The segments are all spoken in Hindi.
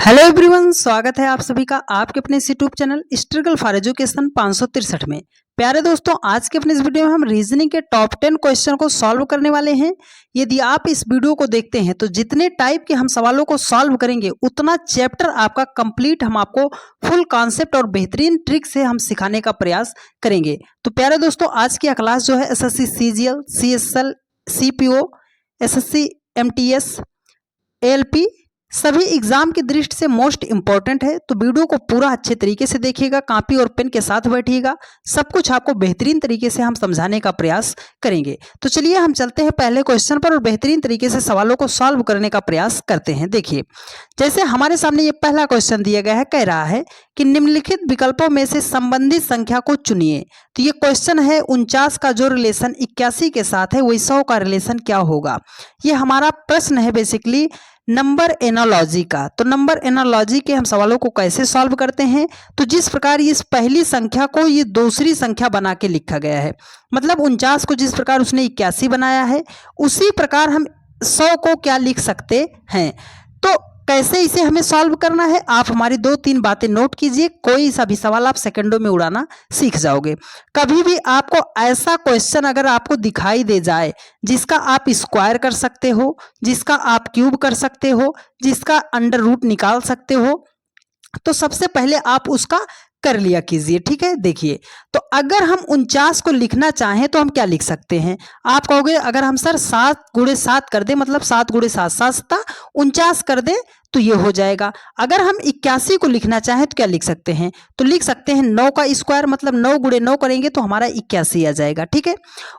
हेलो एवरीवन, स्वागत है आप सभी का आपके अपने इस YouTube channel struggle for education 563 में। प्यारे दोस्तों, आज के अपने इस वीडियो में हम रीजनिंग के टॉप 10 क्वेश्चन को सॉल्व करने वाले हैं। यदि आप इस वीडियो को देखते हैं तो जितने टाइप के हम सवालों को सॉल्व करेंगे उतना चैप्टर आपका कंप्लीट हम आपको फुल कॉन्सेप्ट और बेहतरीन ट्रिक से हम सिखाने का प्रयास करेंगे। तो प्यारे दोस्तों, आज की क्लास जो है SSC CGL, CSL, CPO, SSC MTS, ALP सभी एग्जाम की दृष्टि से मोस्ट इंपॉर्टेंट है। तो वीडियो को पूरा अच्छे तरीके से देखिएगा, कॉपी और पेन के साथ बैठिएगा, सब कुछ आपको बेहतरीन तरीके से हम समझाने का प्रयास करेंगे। तो चलिए हम चलते हैं पहले क्वेश्चन पर और बेहतरीन तरीके से सवालों को सॉल्व करने का प्रयास करते हैं। देखिए, जैसे हमारे सामने ये पहला क्वेश्चन दिया गया है, कह रहा है कि निम्नलिखित विकल्पों में से संबंधित संख्या को चुनिए। तो ये क्वेश्चन है 49 का जो रिलेशन 81 के साथ है वही 100 का रिलेशन क्या होगा। ये हमारा प्रश्न है बेसिकली नंबर एनालॉजी का। तो नंबर एनालॉजी के हम सवालों को कैसे सॉल्व करते हैं, तो जिस प्रकार इस पहली संख्या को ये दूसरी संख्या बना के लिखा गया है, मतलब 49 को जिस प्रकार उसने 81 बनाया है उसी प्रकार हम 100 को क्या लिख सकते हैं। तो कैसे इसे हमें सॉल्व करना है, आप हमारी 2-3 बातें नोट कीजिए। कोई सा भी सवाल आप सेकंडों में उड़ाना सीख जाओगे। कभी भी आपको ऐसा क्वेश्चन अगर आपको दिखाई दे जाए जिसका आप स्क्वायर कर सकते हो, जिसका आप क्यूब कर सकते हो, जिसका अंडर रूट निकाल सकते हो, तो सबसे पहले आप उसका कर लिया कीजिए। ठीक है, देखिए, तो अगर हम 49 को लिखना चाहें तो हम क्या लिख सकते हैं। आप कहोगे अगर हम सर 7 गुणे 7 कर दें, मतलब 7 गुणे 7 7 49 कर दें तो ये हो जाएगा। अगर हम 81 को लिखना चाहें तो क्या लिख सकते हैं, तो लिख सकते हैं 9 का स्क्वायर, मतलब 9 गुणे 9 करेंगे तो हमारा 81 आ जाएगा। ठीक है,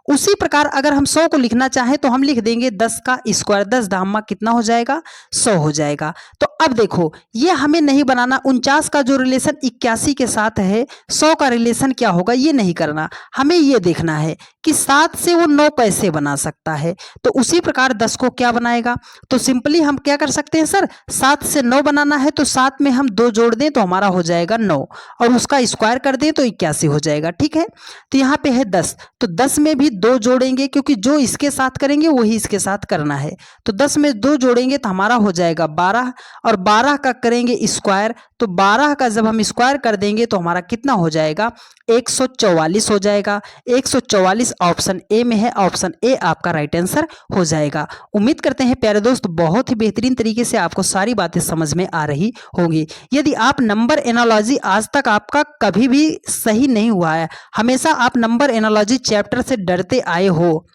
उसी प्रकार अगर हम 100 को लिखना चाहें तो हम लिख देंगे 10 का स्क्वायर, 10 धामा कितना हो जाएगा, 100 हो जाएगा। तो अब देखो, ये हमें नहीं बनाना 49 का जो रिलेशन 81 के साथ है 100 का रिलेशन क्या होगा, ये नहीं करना। हमें ये देखना है कि 7 से वो 9 कैसे बना सकता है। तो उसी प्रकार 10 को क्या बनाएगा, तो सिंपली हम क्या कर सकते हैं सर, 7 से 9 बनाना है तो 7 में हम 2 जोड़ दें तो हमारा हो जाएगा 9 और उसका स्क्वायर कर दें तो 81 हो जाएगा। ठीक है, तो यहाँ पे है 10, तो 10 में भी 2 जोड़ेंगे क्योंकि जो इसके साथ करेंगे वही इसके साथ करना है। तो 10 में 2 जोड़ेंगे तो हमारा हो जाएगा 12 और 12 का करेंगे स्क्वायर, तो 12 का जब हम स्क्वायर कर देंगे तो हमारा कितना हो जाएगा, 144 हो जाएगा। 144 ऑप्शन ए में है, ऑप्शन ए आपका राइट आंसर हो जाएगा। उम्मीद करते हैं प्यारे दोस्त बहुत ही बेहतरीन तरीके से आपको सारी बातें समझ में आ रही होंगी। यदि आप नंबर एनालॉजी आज तक आपका कभी भी सही नहीं हुआ है, हमेशा आप नंबर एनालॉजी चैप्टर से डरते आए हो,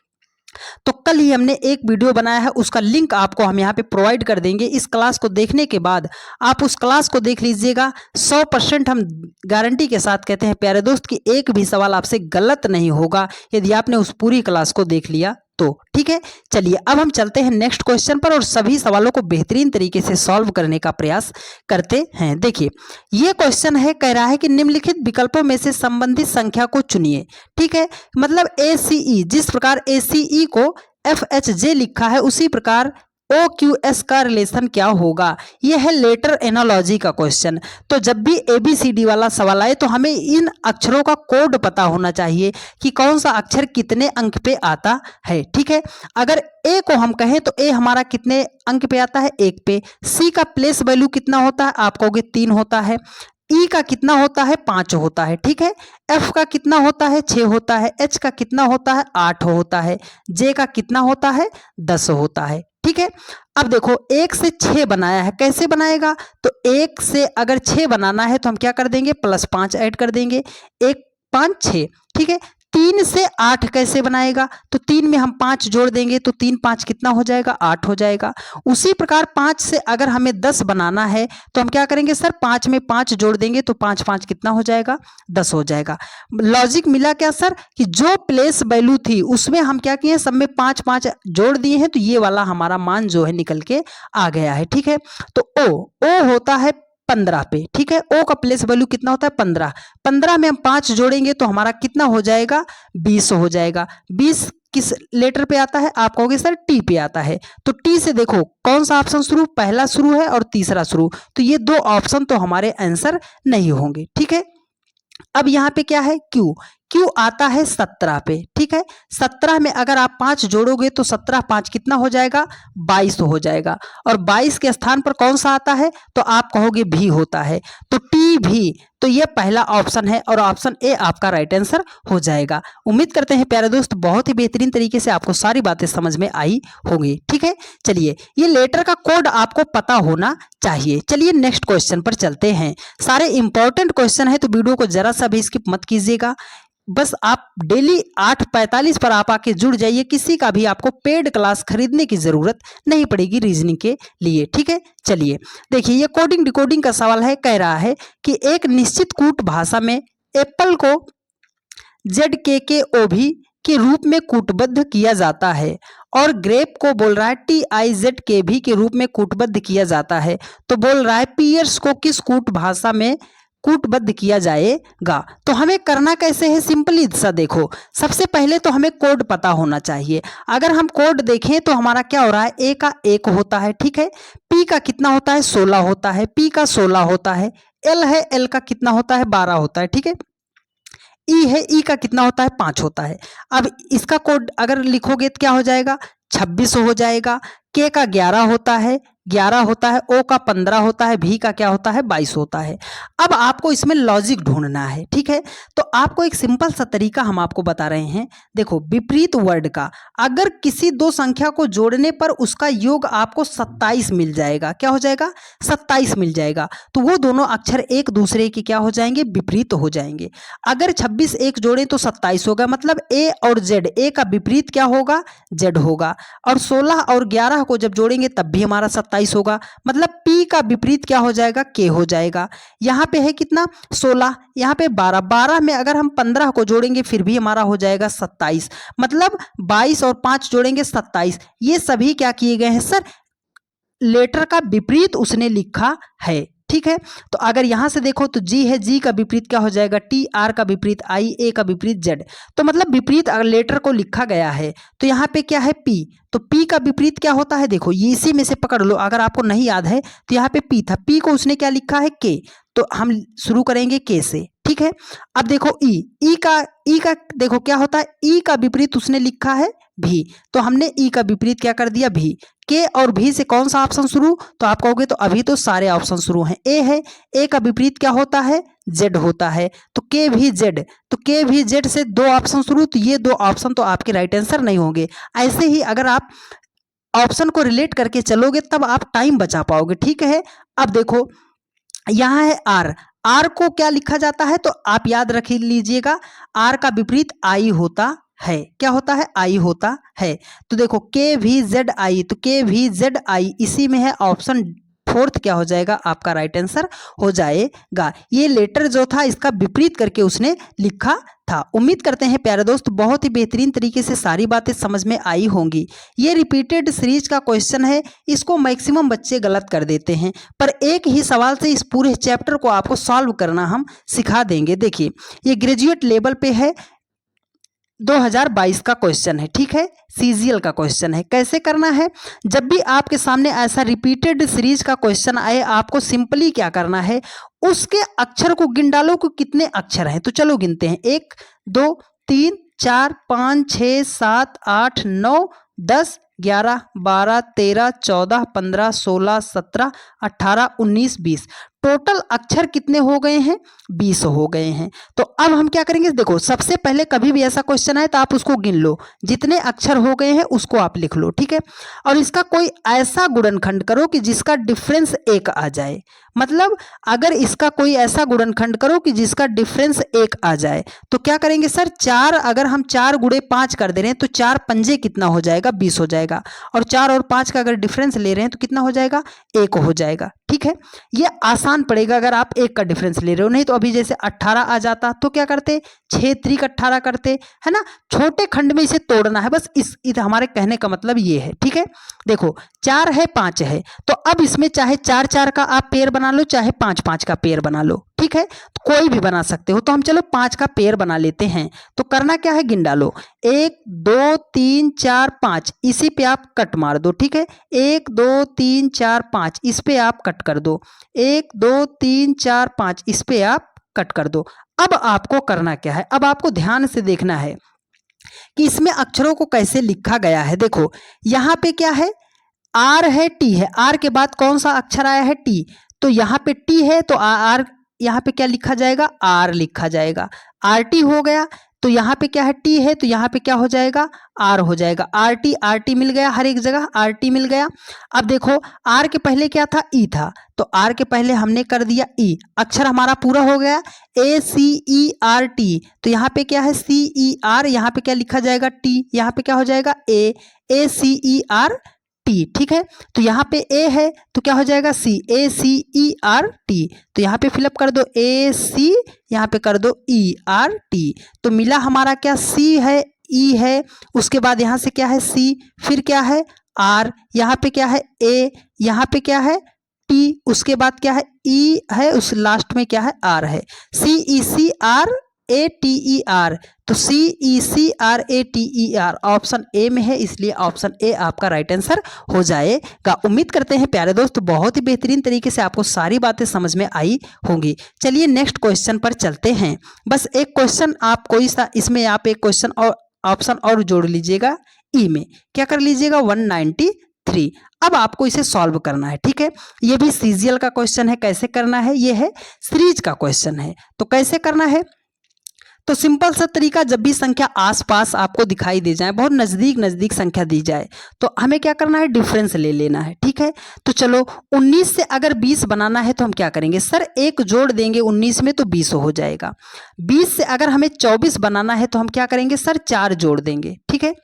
तो कल ही हमने एक वीडियो बनाया है, उसका लिंक आपको हम यहाँ पे प्रोवाइड कर देंगे। इस क्लास को देखने के बाद आप उस क्लास को देख लीजिएगा। 100% हम गारंटी के साथ कहते हैं प्यारे दोस्त कि एक भी सवाल आपसे गलत नहीं होगा यदि आपने उस पूरी क्लास को देख लिया तो। ठीक है, चलिए अब हम चलते हैं नेक्स्ट क्वेश्चन पर और सभी सवालों को बेहतरीन तरीके से सॉल्व करने का प्रयास करते हैं। देखिए, ये क्वेश्चन है, कह रहा है कि निम्नलिखित विकल्पों में से संबंधित संख्या को चुनिए। ठीक है, मतलब ACE, जिस प्रकार ACE को FHJ लिखा है उसी प्रकार OQS का रिलेशन क्या होगा। यह है लेटर एनालॉजी का क्वेश्चन। तो जब भी ABCD वाला सवाल आए तो हमें इन अक्षरों का कोड पता होना चाहिए कि कौन सा अक्षर कितने अंक पे आता है। ठीक है, अगर A को हम कहें तो A हमारा कितने अंक पे आता है, 1 पे। C का प्लेस वैल्यू कितना होता है, आप कहोगे 3 होता है। E का कितना होता है, 5 होता है। ठीक है, F का कितना होता है, 6 होता है। H का कितना होता है, 8 होता है। J का कितना होता है, 10 होता है। ठीक है, अब देखो 1 से 6 बनाया है, कैसे बनाएगा, तो 1 से अगर 6 बनाना है तो हम क्या कर देंगे, +5 ऐड कर देंगे, 1 5 6। ठीक है, 3 से 8 कैसे बनाएगा, तो 3 में हम 5 जोड़ देंगे तो 3 5 कितना हो जाएगा, 8 हो जाएगा। उसी प्रकार 5 से अगर हमें 10 बनाना है तो हम क्या करेंगे सर, 5 में 5 जोड़ देंगे तो 5 5 कितना हो जाएगा, 10 हो जाएगा। लॉजिक मिला क्या सर, कि जो प्लेस वैल्यू थी उसमें हम क्या किए, सब में 5 5 जोड़ दिए हैं तो ये वाला हमारा मान जो है निकल के आ गया है। ठीक है, तो ओ होता है 15 पे। ठीक है, O का प्लेस वैल्यू कितना होता है, 15। 15 में हम 5 जोड़ेंगे तो हमारा कितना हो जाएगा, 20 हो जाएगा। 20 किस लेटर पे आता है, आप कहोगे सर T पे आता है। तो T से देखो कौन सा ऑप्शन शुरू, पहला शुरू है और तीसरा शुरू, तो ये 2 ऑप्शन तो हमारे आंसर नहीं होंगे। ठीक है, अब यहाँ पे क्या है, Q। Q आता है 17 पे, ठीक है। 17 में अगर आप 5 जोड़ोगे तो 17 5 कितना हो जाएगा, 22 हो जाएगा। और 22 के स्थान पर कौन सा आता है, तो आप कहोगे भी होता है, तो टी भी, तो ये पहला ऑप्शन है और ऑप्शन ए आपका राइट आंसर हो जाएगा। उम्मीद करते हैं प्यारे दोस्त बहुत ही बेहतरीन तरीके से आपको सारी बातें समझ में आई होंगी, ठीक है। चलिए, ये लेटर का कोड आपको पता होना चाहिए। चलिए नेक्स्ट क्वेश्चन पर चलते हैं। सारे इंपॉर्टेंट क्वेश्चन है तो वीडियो को जरा सा भी स्किप मत कीजिएगा। बस आप डेली 8:45 पर आप आके जुड़ जाइए, किसी का भी आपको पेड क्लास खरीदने की जरूरत नहीं पड़ेगी रीजनिंग के लिए, ठीक है। चलिए देखिए, ये कोडिंग डिकोडिंग का सवाल है। कह रहा है कि एक निश्चित कूट भाषा में एप्पल को ZKKOV के रूप में कूटबद्ध किया जाता है और ग्रेप को बोल रहा है TIZKV के रूप में कूटबद्ध किया जाता है। तो बोल रहा है पियर्स को किस कूट भाषा में कूटबद्ध किया जाएगा। तो हमें करना कैसे है, सिंपली सा देखो, सबसे पहले तो हमें कोड पता होना चाहिए। अगर हम कोड देखें तो हमारा क्या हो रहा है, ए का 1 होता है, ठीक है। पी का कितना होता है, 16 होता है। पी का 16 होता है। एल है, एल का कितना होता है, 12 होता है, ठीक है। ई है, ई का कितना होता है, 5 होता है। अब इसका कोड अगर लिखोगे तो क्या हो जाएगा, 26 हो जाएगा। के का 11 होता है, 11 होता है। ओ का 15 होता है। भी का क्या होता है, 22 होता है। अब आपको इसमें लॉजिक ढूंढना है, ठीक है। तो आपको एक सिंपल सा तरीका हम आपको बता रहे हैं। देखो, विपरीत वर्ड का अगर किसी दो संख्या को जोड़ने पर उसका योग आपको 27 मिल जाएगा। क्या हो जाएगा, 27 मिल जाएगा। तो वो दोनों अक्षर एक दूसरे के क्या हो जाएंगे, विपरीत हो जाएंगे। अगर 26 एक जोड़े तो 27 होगा, मतलब ए और जेड, ए का विपरीत क्या होगा, जेड होगा। और 16 और 11 को जब जोड़ेंगे तब भी हमारा 27 होगा, मतलब पी का विपरीत क्या हो जाएगा, के हो जाएगा। यहाँ पे है कितना, 16, यहाँ पे 12, 12 में अगर हम 15 को जोड़ेंगे फिर भी हमारा हो जाएगा 27, मतलब 22 और 5 जोड़ेंगे 27। ये सभी क्या किए गए हैं सर, लेटर का विपरीत उसने लिखा है, ठीक है। तो अगर यहां से देखो तो जी है, जी का विपरीत क्या हो जाएगा, टी, आर का विपरीत आई, ए का विपरीत जेड। तो मतलब विपरीत अगर लेटर को लिखा गया है तो यहाँ पे क्या है, पी। तो पी का विपरीत क्या होता है, देखो ये इसी में से पकड़ लो। अगर आपको नहीं याद है तो यहाँ पे पी था, पी को उसने क्या लिखा है, के। तो हम शुरू करेंगे के से, ठीक है। अब देखो ई का देखो क्या होता है, ई का विपरीत उसने लिखा है भी, तो हमने ई का विपरीत क्या कर दिया, भी। के और भी से कौन सा ऑप्शन शुरू, तो आप कहोगे तो अभी तो सारे ऑप्शन शुरू हैं। ए है, ए का विपरीत क्या होता है, जेड होता है। तो के भी जेड, तो के भी जेड से दो ऑप्शन शुरू, तो ये दो ऑप्शन तो आपके राइट आंसर नहीं होंगे। ऐसे ही अगर आप ऑप्शन को रिलेट करके चलोगे तब आप टाइम बचा पाओगे, ठीक है। अब देखो यहाँ है आर, आर को क्या लिखा जाता है, तो आप याद रख लीजिएगा, आर का विपरीत आई होता है। क्या होता है, आई होता है। तो देखो के भी जेड आई, तो के भी जेड आई इसी में है। ऑप्शन फोर्थ क्या हो जाएगा, आपका राइट आंसर हो जाएगा। ये लेटर जो था इसका विपरीत करके उसने लिखा था। उम्मीद करते हैं प्यारे दोस्त बहुत ही बेहतरीन तरीके से सारी बातें समझ में आई होंगी। ये रिपीटेड सीरीज का क्वेश्चन है, इसको मैक्सिमम बच्चे गलत कर देते हैं, पर एक ही सवाल से इस पूरे चैप्टर को आपको सॉल्व करना हम सिखा देंगे। देखिए, ये ग्रेजुएट लेवल पे है, 2022 का क्वेश्चन है, ठीक है। सीजीएल का क्वेश्चन है। कैसे करना है, जब भी आपके सामने ऐसा रिपीटेड सीरीज का क्वेश्चन आए, आपको सिंपली क्या करना है, उसके अक्षर को गिन डालो कि कितने अक्षर हैं। तो चलो गिनते हैं, 1 2 3 4 5 6 7 8 9 10 11 12 13 14 15 16 17 18 19 20। टोटल अक्षर कितने हो गए हैं, 20 हो गए हैं। तो अब हम क्या करेंगे, देखो सबसे पहले कभी भी ऐसा क्वेश्चन आए तो आप उसको गिन लो, जितने अक्षर हो गए हैं उसको आप लिख लो, ठीक है। और इसका कोई ऐसा गुणनखंड करो कि जिसका डिफरेंस 1 आ जाए। मतलब अगर इसका कोई ऐसा गुणनखंड करो कि जिसका डिफरेंस 1 आ जाए, तो क्या करेंगे सर, 4 अगर हम 4 गुणे 5 कर दे रहे हैं तो 4 पंजे कितना हो जाएगा, 20 हो जाएगा। और 4 और 5 का अगर डिफरेंस ले रहे हैं तो कितना हो जाएगा, 1 हो जाएगा, ठीक है। ये आसान पड़ेगा अगर आप 1 का डिफरेंस ले रहे हो। नहीं तो अभी जैसे 18 आ जाता तो क्या करते, 6 3 18 करते, है ना। छोटे खंड में इसे तोड़ना है, बस इस हमारे कहने का मतलब ये है, ठीक है। देखो 4 है 5 है, तो अब इसमें चाहे 4 4 का आप पेयर बना लो, चाहे 5 5 का पेयर बना लो, ठीक है। तो कोई भी बना सकते हो। तो हम चलो 5 का पेयर बना लेते हैं। तो करना क्या है, गिन डालो, 1 2 3 4 5, इसी पे आप कट मार दो, ठीक है। 1 2 3 4 5, इस पे आप कट कर दो। 1 2 3 4 5, इस पे आप कट कर दो। अब आपको करना क्या है, अब आपको ध्यान से देखना है कि इसमें अक्षरों को कैसे लिखा गया है। देखो यहाँ पे क्या है, आर है, टी है, आर के बाद कौन सा अक्षर आया है, टी, तो यहाँ पे टी है तो आर, यहाँ पे क्या लिखा जाएगा, आर लिखा जाएगा। आर टी हो गया, तो यहाँ पे क्या है, टी है, तो यहाँ पे क्या हो जाएगा, आर हो जाएगा। आर टी मिल गया, हर एक जगह आर टी मिल गया। अब देखो आर के पहले क्या था, ई था, तो आर के पहले हमने कर दिया ई, अक्षर हमारा पूरा हो गया, ए सी ई आर टी, तो यहाँ पे क्या है, सी ई आर, यहाँ पे क्या लिखा जाएगा, टी, यहाँ पे क्या हो जाएगा, ए सी ई आर टी। ठीक है, तो यहाँ पे ए है तो क्या हो जाएगा, सी, ए सी ई आर टी, तो यहाँ पे फिलअप कर दो ए सी, यहाँ पे कर दो ई आर टी, तो मिला हमारा क्या, सी है, ई है, उसके बाद यहाँ से क्या है, सी, फिर क्या है, आर, यहाँ पे क्या है, ए, यहाँ पे क्या है, टी, उसके बाद क्या है, ई है, उस लास्ट में क्या है, आर है, C E C R A T E R, तो C E C R A T E R option A में है, इसलिए ऑप्शन ए आपका राइट आंसर हो जाएगा। उम्मीद करते हैं प्यारे दोस्त बहुत ही बेहतरीन तरीके से आपको सारी बातें समझ में आई होंगी। चलिए नेक्स्ट क्वेश्चन पर चलते हैं। बस एक क्वेश्चन आप कोई सा इसमें आप एक क्वेश्चन और ऑप्शन और जोड़ लीजिएगा, ई में क्या कर लीजिएगा, 193। अब आपको इसे सॉल्व करना है। ठीक है, ये भी सीजीएल का क्वेश्चन है, कैसे करना है, ये है सीरीज का क्वेश्चन है, तो कैसे करना है, तो सिंपल सा तरीका, जब भी संख्या आसपास आपको दिखाई दे जाए, बहुत नज़दीक नज़दीक संख्या दी जाए, तो हमें क्या करना है, डिफरेंस ले लेना है। ठीक है, तो चलो 19 से अगर 20 बनाना है तो हम क्या करेंगे, सर एक जोड़ देंगे 19 में तो 20 हो जाएगा। 20 से अगर हमें 24 बनाना है तो हम क्या करेंगे, सर 4 जोड़ देंगे। ठीक है,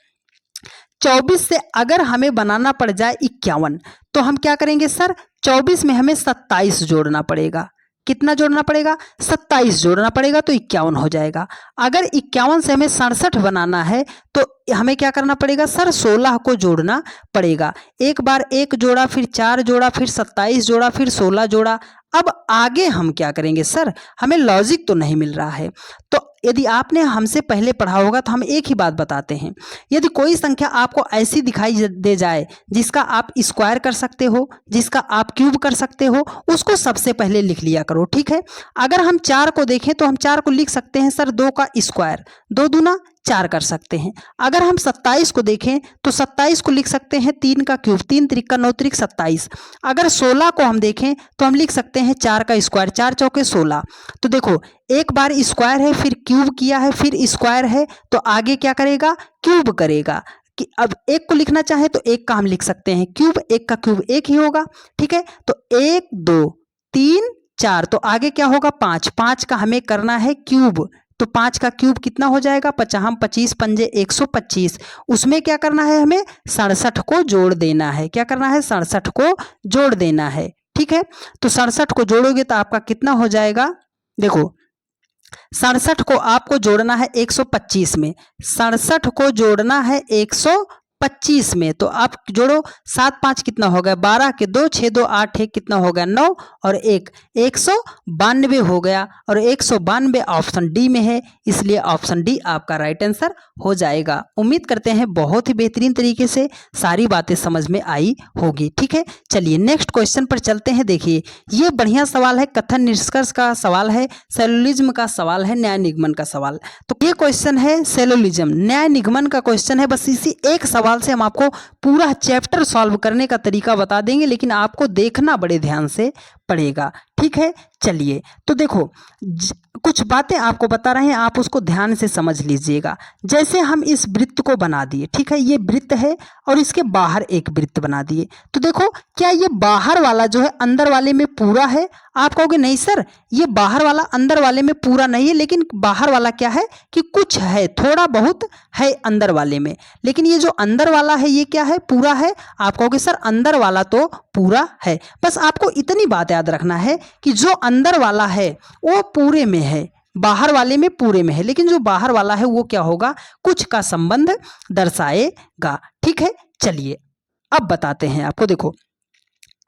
24 से अगर हमें बनाना पड़ जाए 51 तो हम क्या करेंगे, सर 24 में हमें 27 जोड़ना पड़ेगा। कितना जोड़ना पड़ेगा, 27 जोड़ना पड़ेगा, तो 51 हो जाएगा। अगर 51 से हमें 67 बनाना है तो हमें क्या करना पड़ेगा, सर 16 को जोड़ना पड़ेगा। एक बार एक जोड़ा, फिर 4 जोड़ा, फिर 27 जोड़ा, फिर 16 जोड़ा। अब आगे हम क्या करेंगे, सर हमें लॉजिक तो नहीं मिल रहा है। तो यदि आपने हमसे पहले पढ़ा होगा तो हम एक ही बात बताते हैं, यदि कोई संख्या आपको ऐसी दिखाई दे जाए जिसका आप स्क्वायर कर सकते हो, जिसका आप क्यूब कर सकते हो, उसको सबसे पहले लिख लिया करो। ठीक है, अगर हम 4 को देखें तो हम 4 को लिख सकते हैं, सर 2 का स्क्वायर, 2 दूना 4 कर सकते हैं। अगर हम 27 को देखें तो 27 को लिख सकते हैं 3 का क्यूब, 3 त्रिक का 9 त्रिक 27। अगर 16 को हम देखें तो हम लिख सकते हैं 4 का स्क्वायर, 4 चौके 16। तो देखो एक बार स्क्वायर है, फिर क्यूब किया है, फिर स्क्वायर है, तो आगे क्या करेगा, क्यूब करेगा। कि अब एक को लिखना चाहे तो एक का हम लिख सकते हैं क्यूब, एक का क्यूब एक ही होगा। ठीक है, तो 1 2 3 4, तो आगे क्या होगा, 5, 5 का हमें करना है क्यूब, तो 5 का क्यूब कितना हो जाएगा, 25 पंजे 125। उसमें क्या करना है, हमें 67 को जोड़ देना है। क्या करना है, 67 को जोड़ देना है। ठीक है, तो 67 को जोड़ोगे तो आपका कितना हो जाएगा, देखो 67 को आपको जोड़ना है 125 में, 67 को जोड़ना है 125 में, तो आप जोड़ो, 7 5 कितना हो गया, 12 के 2 6 2 8 1 कितना हो गया, 9 और 1 192 हो गया, और 192 ऑप्शन डी में है, इसलिए ऑप्शन डी आपका राइट आंसर हो जाएगा। उम्मीद करते हैं बहुत ही बेहतरीन तरीके से सारी बातें समझ में आई होगी। ठीक है, चलिए नेक्स्ट क्वेश्चन पर चलते हैं। देखिए ये बढ़िया सवाल है, कथन निष्कर्ष का सवाल है, सेलोलिज्म का सवाल है, न्याय निगमन का सवाल। तो ये क्वेश्चन है सेलोलिज्म, न्याय निगमन का क्वेश्चन है। बस इसी एक सवाल से हम आपको पूरा चैप्टर सॉल्व करने का तरीका बता देंगे, लेकिन आपको देखना बड़े ध्यान से पड़ेगा। ठीक है, चलिए तो देखो कुछ बातें आपको बता रहे हैं, आप उसको ध्यान से समझ लीजिएगा। जैसे हम इस वृत्त को बना दिए, ठीक है, ये वृत्त है और इसके बाहर एक वृत्त बना दिए, तो देखो क्या ये बाहर वाला जो है अंदर वाले में पूरा है? आप कहोगे नहीं सर ये बाहर वाला अंदर वाले में पूरा नहीं है, लेकिन बाहर वाला क्या है कि कुछ है, थोड़ा बहुत है अंदर वाले में, लेकिन ये जो अंदर वाला है ये क्या है, पूरा है? आप कहोगे सर अंदर वाला तो पूरा है। बस आपको इतनी बात याद रखना है कि जो अंदर वाला है वो पूरे में है, बाहर वाले में पूरे में है, लेकिन जो बाहर वाला है वो क्या होगा, कुछ का संबंध दर्शाएगा। ठीक है, चलिए अब बताते हैं आपको। देखो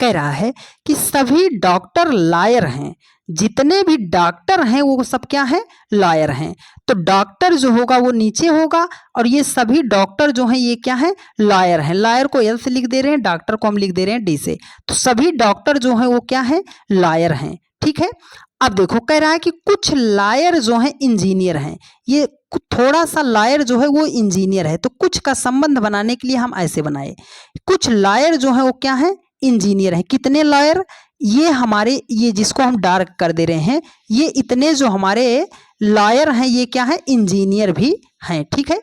कह रहा है कि सभी डॉक्टर लायर हैं, जितने भी डॉक्टर हैं वो सब क्या हैं, लायर हैं। तो डॉक्टर जो होगा वो नीचे होगा और ये सभी डॉक्टर जो हैं ये क्या हैं, लायर हैं। लायर को एल से लिख दे रहे हैं, डॉक्टर को हम लिख दे रहे हैं डी से। तो सभी डॉक्टर जो हैं वो क्या हैं, लायर हैं। ठीक है, अब देखो कह रहा है कि कुछ लायर जो है इंजीनियर हैं, ये थोड़ा सा लायर जो है वो इंजीनियर है, तो कुछ का संबंध बनाने के लिए हम ऐसे बनाए, कुछ लायर जो है वो क्या है, इंजीनियर है। कितने लायर, ये हमारे, ये जिसको हम डार्क कर दे रहे हैं, ये इतने जो हमारे लायर हैं ये क्या है, इंजीनियर भी हैं। ठीक है,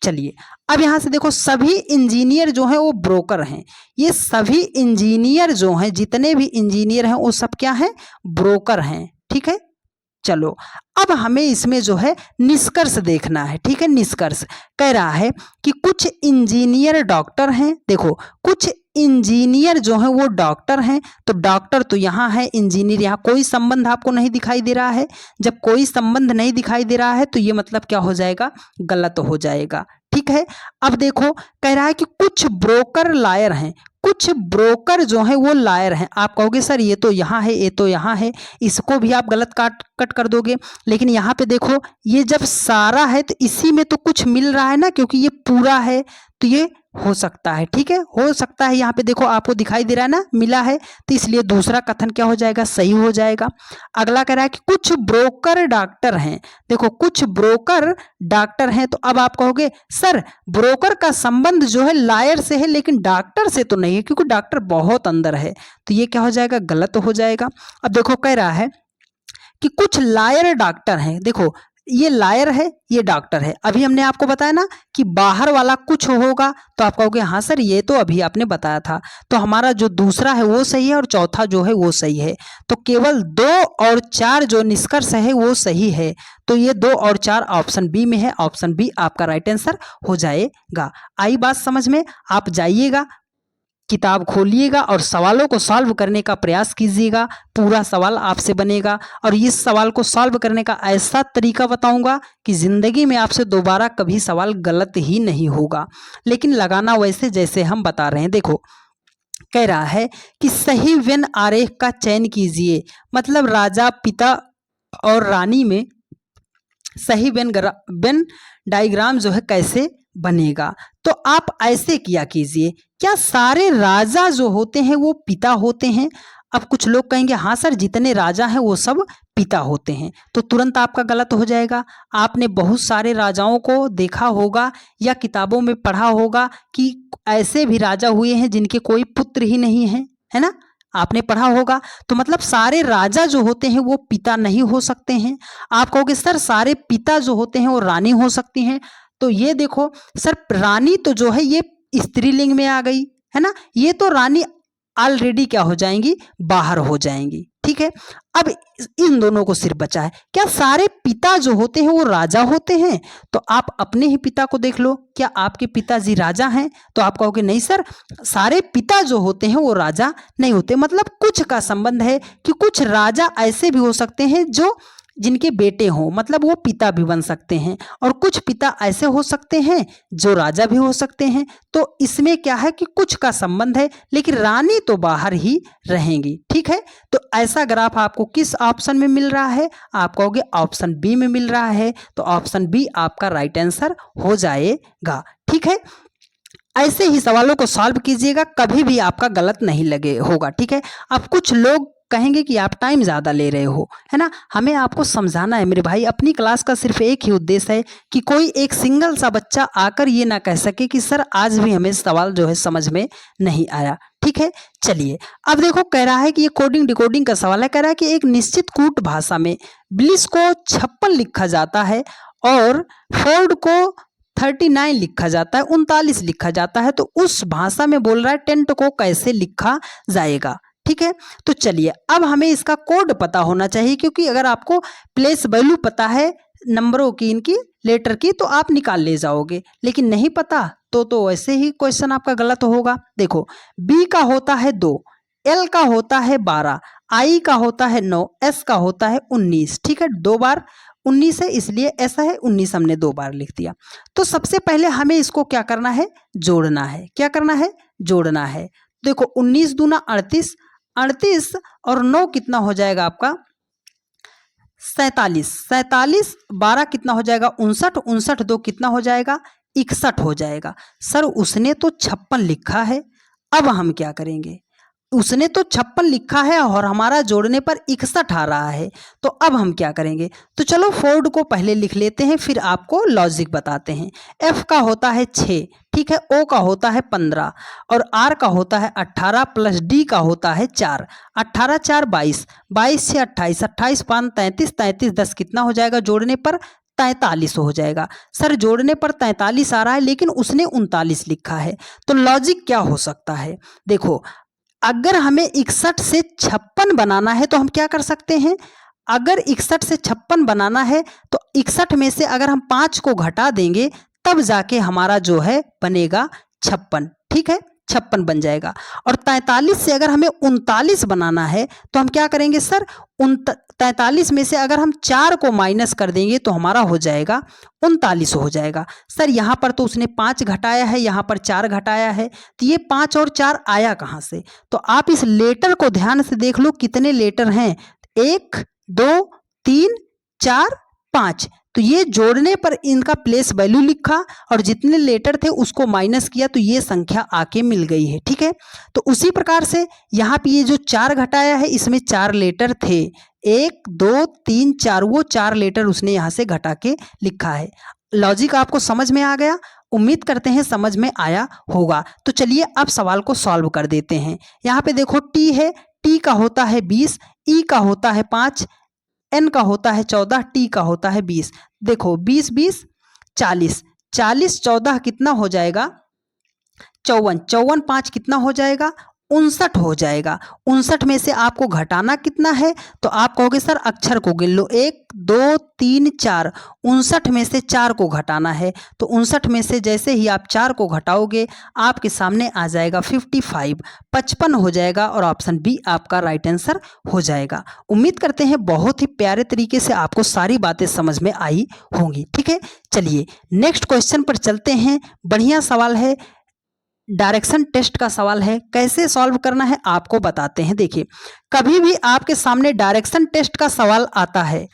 चलिए अब यहां से देखो सभी इंजीनियर जो हैं वो ब्रोकर हैं। ये सभी इंजीनियर जो हैं, जितने भी इंजीनियर हैं वो सब क्या हैं, ब्रोकर हैं। ठीक है, चलो अब हमें इसमें जो है निष्कर्ष देखना है। ठीक है, निष्कर्ष कह रहा है कि कुछ इंजीनियर डॉक्टर हैं। देखो कुछ इंजीनियर जो है वो डॉक्टर हैं, तो डॉक्टर तो यहाँ है, इंजीनियर यहाँ कोई संबंध आपको नहीं दिखाई दे रहा है। जब कोई संबंध नहीं दिखाई दे रहा है तो ये मतलब क्या हो जाएगा, गलत हो जाएगा। ठीक है, अब देखो कह रहा है कि कुछ ब्रोकर लायर हैं, कुछ ब्रोकर जो है वो लायर हैं। आप कहोगे सर ये तो यहाँ है, ये तो यहाँ है, इसको भी आप गलत कट कर दोगे, लेकिन यहाँ पे देखो ये जब सारा है तो इसी में तो कुछ मिल रहा है ना, क्योंकि ये पूरा है तो ये हो सकता है। ठीक है, हो सकता है, यहाँ पे देखो आपको दिखाई दे रहा है ना, मिला है, तो इसलिए दूसरा कथन क्या हो जाएगा, सही हो जाएगा। अगला कह रहा है कि कुछ ब्रोकर डॉक्टर हैं। देखो कुछ ब्रोकर डॉक्टर हैं, तो अब आप कहोगे सर ब्रोकर का संबंध जो है लायर से है लेकिन डॉक्टर से तो नहीं है, क्योंकि डॉक्टर बहुत अंदर है, तो ये क्या हो जाएगा, गलत हो जाएगा। अब देखो कह रहा है कि कुछ लायर डॉक्टर हैं। देखो ये लायर है, ये डॉक्टर है। अभी हमने आपको बताया ना कि बाहर वाला कुछ होगा, तो आप कहोगे हाँ सर ये तो अभी आपने बताया था, तो हमारा जो दूसरा है वो सही है और चौथा जो है वो सही है, तो केवल 2 और 4 जो निष्कर्ष है वो सही है। तो ये 2 और 4 ऑप्शन बी में है, ऑप्शन बी आपका राइट आंसर हो जाएगा। आई बात समझ में, आप जाइएगा, किताब खोलिएगा और सवालों को सॉल्व करने का प्रयास कीजिएगा। पूरा सवाल आपसे बनेगा और इस सवाल को सॉल्व करने का ऐसा तरीका बताऊंगा कि ज़िंदगी में आपसे दोबारा कभी सवाल गलत ही नहीं होगा, लेकिन लगाना वैसे जैसे हम बता रहे हैं। देखो कह रहा है कि सही वेन आरेख का चयन कीजिए, मतलब राजा, पिता और रानी में सही वेन डायग्राम जो है कैसे बनेगा। तो आप ऐसे किया कीजिए, क्या सारे राजा जो होते हैं वो पिता होते हैं? अब कुछ लोग कहेंगे हाँ सर जितने राजा हैं वो सब पिता होते हैं, तो तुरंत आपका गलत हो जाएगा। आपने बहुत सारे राजाओं को देखा होगा या किताबों में पढ़ा होगा कि ऐसे भी राजा हुए हैं जिनके कोई पुत्र ही नहीं है, है ना, आपने पढ़ा होगा। तो मतलब सारे राजा जो होते हैं वो पिता नहीं हो सकते हैं। आप कहोगे सर सारे पिता जो होते हैं वो रानी हो सकती हैं, तो ये देखो सर रानी तो जो है ये स्त्रीलिंग में आ गई है ना, ये तो रानी ऑलरेडी क्या हो जाएंगी, बाहर हो जाएंगी। ठीक है, अब इन दोनों को सिर्फ बचा है, क्या सारे पिता जो होते हैं वो राजा होते हैं? तो आप अपने ही पिता को देख लो, क्या आपके पिताजी राजा हैं? तो आप कहोगे नहीं सर सारे पिता जो होते हैं वो राजा नहीं होते, मतलब कुछ का संबंध है कि कुछ राजा ऐसे भी हो सकते हैं जो जिनके बेटे हों, मतलब वो पिता भी बन सकते हैं, और कुछ पिता ऐसे हो सकते हैं जो राजा भी हो सकते हैं। तो इसमें क्या है कि कुछ का संबंध है, लेकिन रानी तो बाहर ही रहेंगी। ठीक है, तो ऐसा ग्राफ आपको किस ऑप्शन में मिल रहा है? आप कहोगे ऑप्शन बी में मिल रहा है, तो ऑप्शन बी आपका राइट आंसर हो जाएगा। ठीक है, ऐसे ही सवालों को सॉल्व कीजिएगा, कभी भी आपका गलत नहीं लगे होगा। ठीक है, अब कुछ लोग कहेंगे कि आप टाइम ज़्यादा ले रहे हो, है ना, हमें आपको समझाना है मेरे भाई। अपनी क्लास का सिर्फ एक ही उद्देश्य है कि कोई एक सिंगल सा बच्चा आकर ये ना कह सके कि सर आज भी हमें सवाल जो है समझ में नहीं आया। ठीक है, चलिए अब देखो कह रहा है कि ये कोडिंग डिकोडिंग का सवाल है। कह रहा है कि एक निश्चित कूट भाषा में ब्लिस को 56 लिखा जाता है और फोर्ड को 39 लिखा जाता है, 39 लिखा जाता है, तो उस भाषा में बोल रहा है टेंट को कैसे लिखा जाएगा। ठीक है, तो चलिए अब हमें इसका कोड पता होना चाहिए, क्योंकि अगर आपको प्लेस वैल्यू पता है नंबरों की, इनकी लेटर की, तो आप निकाल ले जाओगे, लेकिन नहीं पता तो वैसे ही क्वेश्चन आपका गलत होगा। देखो बी का होता है 2, एल का होता है 12, आई का होता है 9, एस का होता है 19। ठीक है, 2 बार 19 है इसलिए ऐसा है, 19 हमने 2 बार लिख दिया। तो सबसे पहले हमें इसको क्या करना है, जोड़ना है। क्या करना है, जोड़ना है। देखो 19 दूना 38, 38 और 9 कितना हो जाएगा आपका 47, 47 12 कितना हो जाएगा 59, 59 2 कितना हो जाएगा 61 हो जाएगा। सर उसने तो 56 लिखा है, अब हम क्या करेंगे, उसने तो 56 लिखा है और हमारा जोड़ने पर 61 आ रहा है। तो अब हम क्या करेंगे, तो चलो फोर्ड को पहले लिख लेते हैं, फिर आपको लॉजिक बताते हैं। एफ का होता है 6, ठीक है, ओ का होता है 15 और आर का होता है 18 प्लस डी का होता है 4। 18 4 22, 22 से 28, 28 5 33, 33 10 कितना हो जाएगा जोड़ने पर 43 हो जाएगा। सर जोड़ने पर 43 आ रहा है लेकिन उसने 39 लिखा है, तो लॉजिक क्या हो सकता है। देखो अगर हमें 61 से 56 बनाना है तो हम क्या कर सकते हैं, अगर 61 से 56 बनाना है तो 61 में से अगर हम 5 को घटा देंगे तब जाके हमारा जो है बनेगा 56, ठीक है, 56 बन जाएगा। और 43 से अगर हमें 39 बनाना है तो हम क्या करेंगे सर, 43 में से अगर हम 4 को माइनस कर देंगे तो हमारा हो जाएगा 39 हो जाएगा। सर यहाँ पर तो उसने 5 घटाया है, यहाँ पर 4 घटाया है, तो ये 5 और 4 आया कहाँ से। तो आप इस लेटर को ध्यान से देख लो कितने लेटर हैं, 1 2 3 4 5। तो ये जोड़ने पर इनका प्लेस वैल्यू लिखा और जितने लेटर थे उसको माइनस किया तो ये संख्या आके मिल गई है, ठीक है। तो उसी प्रकार से यहाँ पे ये जो 4 घटाया है इसमें 4 लेटर थे, 1 2 3 4, वो 4 लेटर उसने यहाँ से घटा के लिखा है। लॉजिक आपको समझ में आ गया, उम्मीद करते हैं समझ में आया होगा। तो चलिए अब सवाल को सॉल्व कर देते हैं। यहाँ पे देखो टी है, टी का होता है 20, ई का होता है 5, एन का होता है 14, टी का होता है 20। देखो 20 20 40, 40 14 कितना हो जाएगा 54, 54 5 कितना हो जाएगा 59 हो जाएगा। 59 में से आपको घटाना कितना है, तो आप कहोगे सर अक्षर को गिन लो, 1 2 3 4, 59 में से 4 को घटाना है, तो 59 में से जैसे ही आप 4 को घटाओगे आपके सामने आ जाएगा 55, 55 हो जाएगा और ऑप्शन बी आपका राइट आंसर हो जाएगा। उम्मीद करते हैं बहुत ही प्यारे तरीके से आपको सारी बातें समझ में आई होंगी, ठीक है। चलिए नेक्स्ट क्वेश्चन पर चलते हैं। बढ़िया सवाल है, डायरेक्शन टेस्ट का सवाल है, कैसे सॉल्व करना है आपको बताते हैं। देखिए कभी भी आपके सामने डायरेक्शन टेस्ट का सवाल आता है,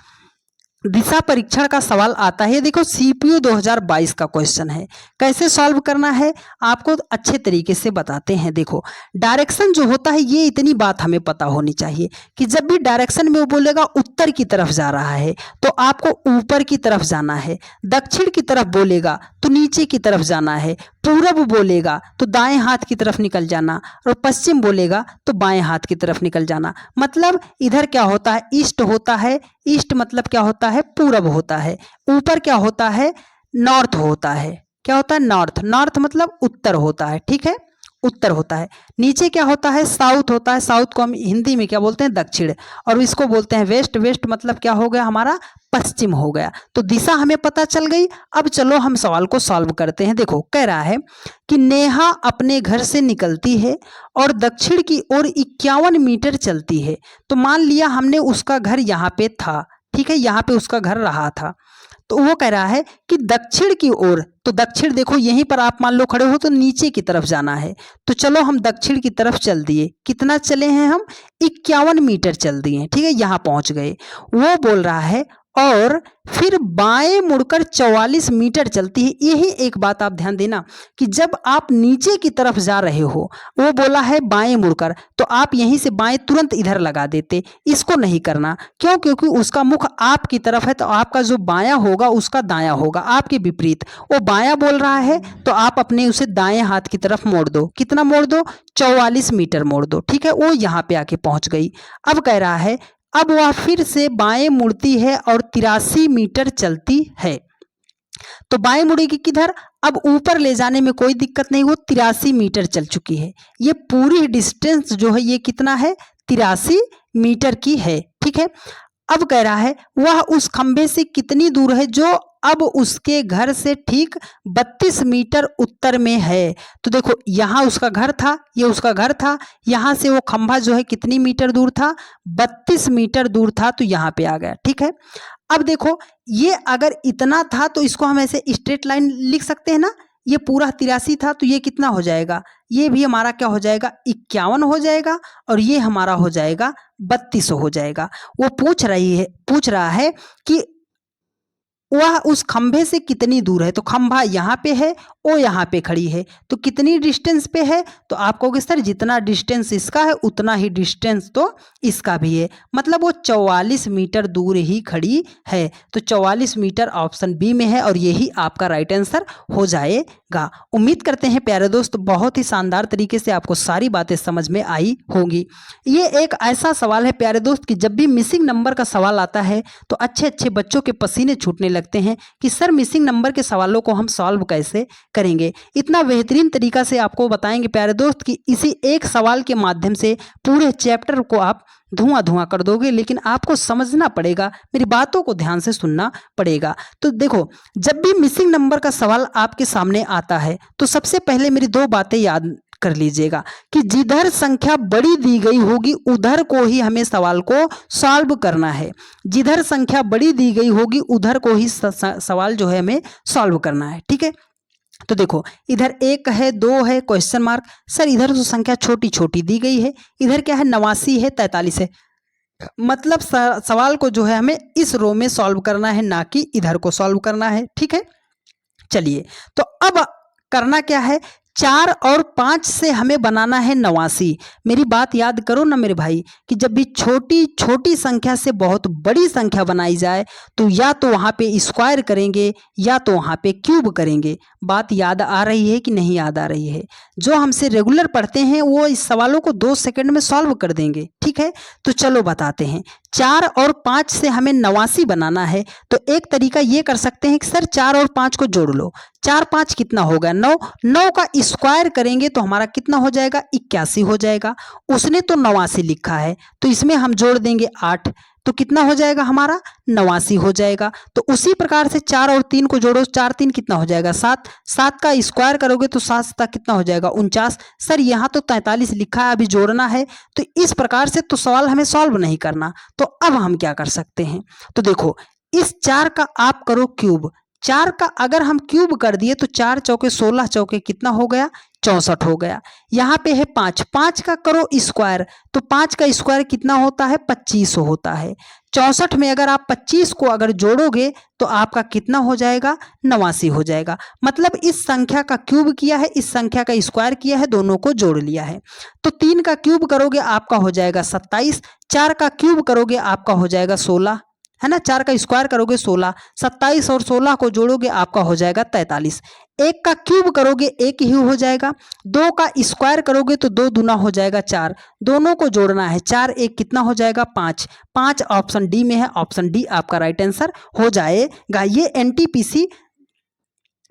दिशा परीक्षण का सवाल आता है, देखो सीपीयू 2022 का क्वेश्चन है, कैसे सॉल्व करना है आपको अच्छे तरीके से बताते हैं। देखो डायरेक्शन जो होता है ये इतनी बात हमें पता होनी चाहिए कि जब भी डायरेक्शन में वो बोलेगा उत्तर की तरफ जा रहा है तो आपको ऊपर की तरफ जाना है, दक्षिण की तरफ बोलेगा तो नीचे की तरफ जाना है, पूरब बोलेगा तो दाएं हाथ की तरफ निकल जाना और पश्चिम बोलेगा तो बाएं हाथ की तरफ निकल जाना। मतलब इधर क्या होता है ईस्ट होता है, ईस्ट मतलब क्या होता है पूरब होता है, ऊपर क्या होता है नॉर्थ होता है, क्या होता है नॉर्थ, नॉर्थ मतलब उत्तर होता है, ठीक है, उत्तर होता है। नीचे क्या होता है साउथ होता है, साउथ को हम हिंदी में क्या बोलते हैं दक्षिण, और इसको बोलते हैं वेस्ट, वेस्ट मतलब क्या हो गया हमारा पश्चिम हो गया। तो दिशा हमें पता चल गई। अब चलो हम सवाल को सॉल्व करते हैं। देखो कह रहा है कि नेहा अपने घर से निकलती है और दक्षिण की ओर 51 मीटर चलती है। तो मान लिया हमने उसका घर यहाँ पे था, ठीक है, यहाँ पे उसका घर रहा था, तो वो कह रहा है कि दक्षिण की ओर, तो दक्षिण देखो यहीं पर आप मान लो खड़े हो तो नीचे की तरफ जाना है, तो चलो हम दक्षिण की तरफ चल दिए। कितना चले हैं हम 51 मीटर चल दिए, ठीक है, यहाँ पहुंच गए। वो बोल रहा है और फिर बाएं मुड़कर 44 मीटर चलती है। यही एक बात आप ध्यान देना कि जब आप नीचे की तरफ जा रहे हो, वो बोला है बाएं मुड़कर, तो आप यहीं से बाएं तुरंत इधर लगा देते, इसको नहीं करना। क्यों? क्योंकि उसका मुख आपकी तरफ है, तो आपका जो बायां होगा उसका दायां होगा, आपके विपरीत। वो बायां बोल रहा है तो आप अपने उसे दाएं हाथ की तरफ मोड़ दो। कितना मोड़ दो? 44 मीटर मोड़ दो, ठीक है। वो यहाँ पे आके पहुंच गई। अब कह रहा है अब वह फिर से बाएं मुड़ती है और 83 मीटर चलती है। तो बाएं मुड़ेगी किधर? अब ऊपर ले जाने में कोई दिक्कत नहीं, वो 83 मीटर चल चुकी है। ये पूरी डिस्टेंस जो है ये कितना है 83 मीटर की है, ठीक है। अब कह रहा है वह उस खंभे से कितनी दूर है जो अब उसके घर से ठीक 32 मीटर उत्तर में है। तो देखो यहाँ उसका घर था, ये उसका घर था, यहाँ से वो खंभा जो है कितनी मीटर दूर था 32 मीटर दूर था, तो यहाँ पे आ गया, ठीक है। अब देखो ये अगर इतना था तो इसको हम ऐसे स्ट्रेट लाइन लिख सकते हैं ना, ये पूरा 83 था तो ये कितना हो जाएगा, ये भी हमारा क्या हो जाएगा 51 हो जाएगा, और ये हमारा हो जाएगा 32 हो जाएगा। वो पूछ रहा है कि वह उस खंभे से कितनी दूर है। तो खंभा यहाँ पे है, ओ यहाँ पे खड़ी है, तो कितनी डिस्टेंस पे है। तो आप कहोगे सर जितना डिस्टेंस इसका है उतना ही डिस्टेंस तो इसका भी है, मतलब वो 44 मीटर दूर ही खड़ी है। तो 44 मीटर ऑप्शन बी में है और यही आपका राइट आंसर हो जाएगा। उम्मीद करते हैं प्यारे दोस्त बहुत ही शानदार तरीके से आपको सारी बातें समझ में आई होंगी। ये एक ऐसा सवाल है प्यारे दोस्त कि जब भी मिसिंग नंबर का सवाल आता है तो अच्छे अच्छे बच्चों के पसीने छूटने लगते हैं कि सर मिसिंग नंबर के सवालों को हम सॉल्व कैसे करेंगे। इतना बेहतरीन तरीका से आपको बताएंगे प्यारे दोस्त कि इसी एक सवाल के माध्यम से पूरे चैप्टर को आप धुआं धुआं कर दोगे, लेकिन आपको समझना पड़ेगा, मेरी बातों को ध्यान से सुनना पड़ेगा। तो देखो, जब भी मिसिंग नंबर का सवाल आपके सामने आता है तो सबसे पहले मेरी दो बातें याद कर लीजिएगा कि जिधर संख्या बड़ी दी गई होगी उधर को ही हमें सवाल को सॉल्व करना है। जिधर संख्या बड़ी दी गई होगी उधर को ही सवाल जो है हमें सॉल्व करना है। ठीक है, तो देखो इधर 1 है, 2 है, क्वेश्चन मार्क। सर इधर तो संख्या छोटी छोटी दी गई है, इधर क्या है 89 है, 43 है, मतलब सवाल को जो है हमें इस रो में सॉल्व करना है, ना कि इधर को सॉल्व करना है। ठीक है, चलिए तो अब करना क्या है, 4 और 5 से हमें बनाना है 89। मेरी बात याद करो ना मेरे भाई कि जब भी छोटी छोटी संख्या से बहुत बड़ी संख्या बनाई जाए तो या तो वहाँ पे स्क्वायर करेंगे या तो वहाँ पे क्यूब करेंगे। बात याद आ रही है कि नहीं याद आ रही है। जो हमसे रेगुलर पढ़ते हैं वो इस सवालों को 2 सेकंड में सॉल्व कर देंगे। ठीक है, तो चलो बताते हैं। 4 और 5 से हमें 89 बनाना है तो एक तरीका ये कर सकते हैं कि सर 4 और 5 को जोड़ लो। 4 5 कितना होगा 9, 9 का स्क्वायर करेंगे तो हमारा कितना हो जाएगा 81 हो जाएगा। उसने तो 89 लिखा है तो इसमें हम जोड़ देंगे 8, तो कितना हो जाएगा हमारा 89 हो जाएगा। तो उसी प्रकार से 4 और 3 को जोड़ो, 4 3 कितना हो जाएगा 7, 7 का स्क्वायर करोगे तो 7 7 कितना हो जाएगा 49। सर यहाँ तो 43 लिखा है, अभी जोड़ना है, तो इस प्रकार से तो सवाल हमें सॉल्व नहीं करना। तो अब हम क्या कर सकते हैं, तो देखो इस 4 का आप करो क्यूब। 4 का अगर हम क्यूब कर दिए तो 4 चौके 16 चौके कितना हो गया 64 हो गया। यहाँ पे है 5, 5 का करो स्क्वायर तो 5 का स्क्वायर कितना होता है 25 होता है। 64 में अगर आप 25 को अगर जोड़ोगे तो आपका कितना हो जाएगा 89 हो जाएगा। मतलब इस संख्या का क्यूब किया है, इस संख्या का स्क्वायर किया है, दोनों को जोड़ लिया है। तो 3 का क्यूब करोगे आपका हो जाएगा 27, 4 का क्यूब करोगे आपका हो जाएगा 16, है ना। 4 का स्क्वायर करोगे 16, 27 और 16 को जोड़ोगे आपका हो जाएगा 43। 1 का क्यूब करोगे 1 ही हो जाएगा। 2 का स्क्वायर करोगे तो 2 दूना हो जाएगा 4, दोनों को जोड़ना है, 4 1 कितना हो जाएगा 5, 5 ऑप्शन डी में है, ऑप्शन डी आपका राइट आंसर हो जाएगा। ये एनटीपीसी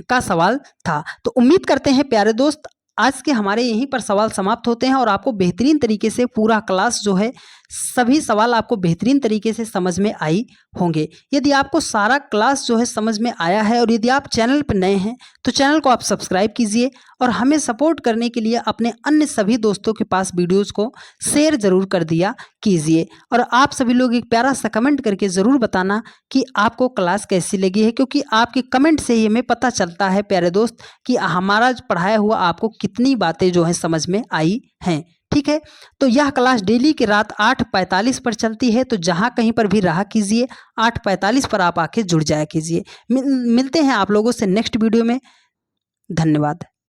का सवाल था। तो उम्मीद करते हैं प्यारे दोस्त आज के हमारे यहीं पर सवाल समाप्त होते हैं और आपको बेहतरीन तरीके से पूरा क्लास जो है सभी सवाल आपको बेहतरीन तरीके से समझ में आई होंगे। यदि आपको सारा क्लास जो है समझ में आया है और यदि आप चैनल पर नए हैं तो चैनल को आप सब्सक्राइब कीजिए और हमें सपोर्ट करने के लिए अपने अन्य सभी दोस्तों के पास वीडियोज़ को शेयर ज़रूर कर दिया कीजिए। और आप सभी लोग एक प्यारा सा कमेंट करके ज़रूर बताना कि आपको क्लास कैसी लगी है, क्योंकि आपके कमेंट से ही हमें पता चलता है प्यारे दोस्त कि हमारा पढ़ाया हुआ आपको कितनी बातें जो है समझ में आई हैं। ठीक है, तो यह क्लास डेली की रात 8:45 पर चलती है, तो जहां कहीं पर भी रहा कीजिए 8:45 पर आप आके जुड़ जाया कीजिए। मिलते हैं आप लोगों से नेक्स्ट वीडियो में। धन्यवाद।